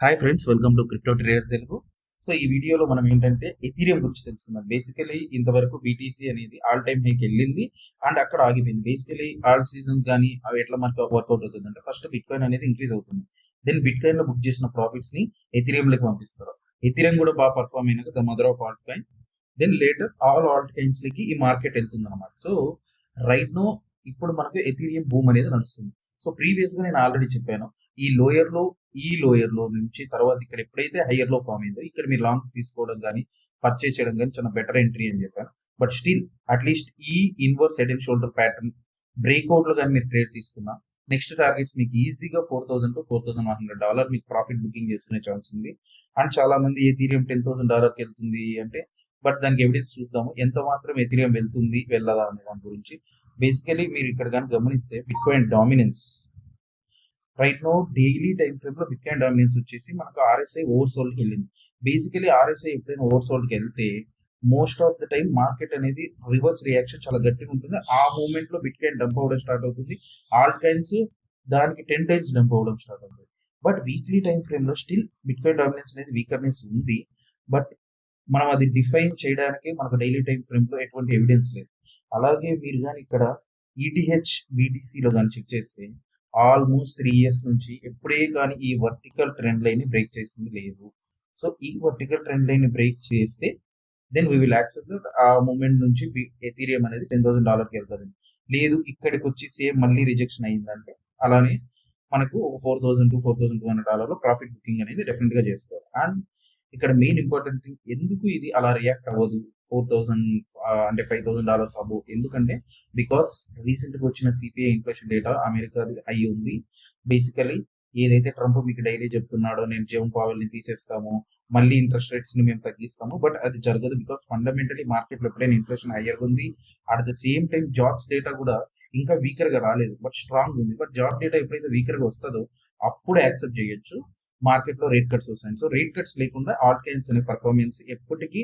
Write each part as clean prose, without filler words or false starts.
Hi friends, welcome to crypto trader Telugu. So ఈ వీడియోలో మనం ఏంటంటే ఎథీరియం గురించి తెలుసుకుందాం. బేసికలీ ఇంతవరకు బీటీసీ అనేది ఆల్ టైమ్ హైకి వెళ్ళింది అండ్ అక్కడ ఆగిపోయింది. బేసికలీ ఆల్ సీజన్ కానీ అవి ఎట్లా మనకు వర్కౌట్ అవుతుంది అంటే ఫస్ట్ బిట్ కాయిన్ అనేది ఇంక్రీజ్ అవుతుంది. దెన్ బిట్ కాయిన్ లో బుక్ చేసిన ప్రాఫిట్స్ ని ఎథీరియంలోకి పంపిస్తారు. ఎథీరియం కూడా బాగా పర్ఫార్మ్ అయినాక the mother of altcoin. Then later all altcoins లకి ఈ మార్కెట్ వెళ్తుంది అనమాట. సో రైట్ నో ఇప్పుడు మనకు ఎథీరియం బూమ్ అనేది నడుస్తుంది. సో ప్రీవియస్ గా నేను ఆల్రెడీ చెప్పాను, ఈ లోయర్ లో నుంచి తర్వాత ఇక్కడ ఎప్పుడైతే హయ్యర్ లో ఫామ్ అయిందో ఇక్కడ మీరు లాంగ్స్ తీసుకోవడం కానీ పర్చేస్ చేయడం కానీ చాలా బెటర్ ఎంట్రీ అని చెప్పాను. బట్ స్టిల్ అట్లీస్ట్ ఈ inverse head and shoulder pattern breakout లో కానీ మీరు ట్రేడ్ తీసుకున్నా నెక్స్ట్ టార్గెట్స్ మీకు ఈజీగా $4,000 to $4,100 మీకు ప్రాఫిట్ బుకింగ్ చేసుకునే ఛాన్స్ ఉంది. అండ్ చాలా మంది ఎథీరియం $10,000కి వెళ్తుంది అంటే, బట్ దానికి ఎవిడెన్స్ చూద్దాము ఎంత మాత్రం ఎథీరియం వెళ్తుంది వెళ్ళదా అనే దాని గురించి. బేసికలీ మీరు ఇక్కడ కానీ గమనిస్తే bitcoin dominance right now daily time frame లో బిట్ కాయిన్ డామినెన్స్ వచ్చేసి మనకు ఆర్ఎస్ఐ ఓవర్సోల్డ్కి వెళ్ళింది. బేసికలీ ఆర్ఎస్ఐ ఎప్పుడైనా ఓవర్సోల్డ్కి వెళ్తే most of the time market అనేది రివర్స్ రియాక్షన్ చాలా గట్టిగా ఉంటుంది. ఆ మూమెంట్ లో బిట్ కాయిన్ డంప్ అవ్వడం స్టార్ట్ అవుతుంది. ఆల్ట్ కాయిన్స్ దానికి 10 times డంప్ అవ్వడం స్టార్ట్ అవుతుంది. బట్ వీక్లీ టైం ఫ్రేమ్ లో స్టిల్ బిట్ కాయిన్ డామినెన్స్ అనేది వీకర్నెస్ ఉంది. బట్ మనం అది డిఫైన్ చేయడానికి మనకు డైలీ టైం ఫ్రేమ్ లో ఎటువంటి ఎవిడెన్స్ లేదు. అలాగే మీరు కానీ ఇక్కడ ఈటీహెచ్ బీటీసీలో కానీ చెక్ చేస్తే ఆల్మోస్ట్ 3 years నుంచి ఎప్పుడే కానీ ఈ వర్టికల్ ట్రెండ్ లైన్ ని బ్రేక్ చేసింది లేదు. సో ఈ వర్టికల్ ట్రెండ్ లైన్ ని బ్రేక్ చేస్తే then we will accept that ఆ మూమెంట్ నుంచి ఎథీరియం అనేది $10,000కి వెళ్తుంది. లేదు ఇక్కడికి వచ్చి సేమ్ మళ్ళీ రిజెక్షన్ అయిందంటే అలానే మనకు $4,000 to $4,200 ప్రాఫిట్ బుకింగ్ అనేది డెఫినెట్ గా చేసుకోవాలి. అండ్ ఇక్కడ మెయిన్ ఇంపార్టెంట్ థింగ్, ఎందుకు ఇది అలా రియాక్ట్ అవ్వదు 4,000 అంటే $5,000 అబోవ్? ఎందుకంటే బికాస్ రీసెంట్ గా వచ్చిన సిపిఐ ఇన్ఫ్లేషన్ డేటా అమెరికాది హై ఉంది. బేసికలీ ఏదైతే ట్రంప్ మీకు డైలీ చెప్తున్నాడో నేను జెరోమ్ పావెల్ ని తీసేస్తాము, మళ్ళీ ఇంట్రెస్ట్ రేట్స్ ని మేము తగ్గిస్తాము, బట్ అది జరగదు. బికాస్ ఫండమెంటలీ మార్కెట్ లో ఎప్పుడైనా ఇన్ఫ్లేషన్ హయ్యర్ ఉంది. At the same time jobs data కూడా ఇంకా వీకర్ గా రాలేదు బట్ స్ట్రాంగ్ ఉంది. బట్ జాబ్ డేటా ఎప్పుడైతే వీకర్ గా వస్తుందో అప్పుడు యాక్సెప్ట్ చేయొచ్చు మార్కెట్ లో రేట్ కట్స్ వస్తాయి. సో రేట్ కట్స్ లేకుండా ఆల్ట్ కాయిన్స్ అనే పర్ఫార్మెన్స్ ఎప్పటికీ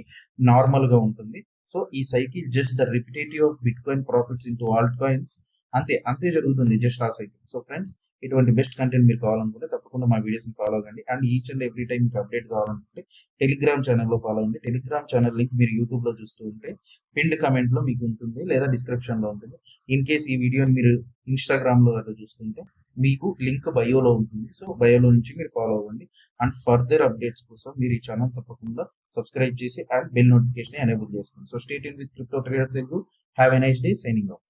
నార్మల్ గా ఉంటుంది. సో ఈ cycle just the repetitive of bit coin profits into Alt coins. అంతే అంతే జరుగుతుంది జస్ట్ ఆ సైకిల్. సో ఫ్రెండ్స్, ఇటువంటి బెస్ట్ కంటెంట్ మీరు కావాలనుకుంటే తప్పకుండా మా వీడియోస్ ని ఫాలో అవ్వండి. And each and every time మీకు అప్డేట్ కావాలనుకుంటే టెలిగ్రామ్ ఛానల్లో ఫాలో అవ్వండి. టెలిగ్రామ్ ఛానల్ లింక్ మీరు యూట్యూబ్ లో చూస్తూ ఉంటే పిన్డ్ కమెంట్ లో మీకు ఉంటుంది లేదా డిస్క్రిప్షన్ లో ఉంటుంది. ఇన్ కేస్ ఈ వీడియోని మీరు ఇన్స్టాగ్రామ్ లో అట్లా చూస్తుంటే మీకు లింక్ బయోలో ఉంటుంది. సో బయోలో నుంచి మీరు ఫాలో అవ్వండి. అండ్ ఫర్దర్ అప్డేట్స్ కోసం మీరు ఈ ఛానల్ తప్పకుండా సబ్స్క్రైబ్ చేసి అండ్ బెల్ నోటిఫికేషన్ ఎనేబుల్ చేసుకోండి. So stay tuned with crypto trader Telugu. Have a nice day. Signing off.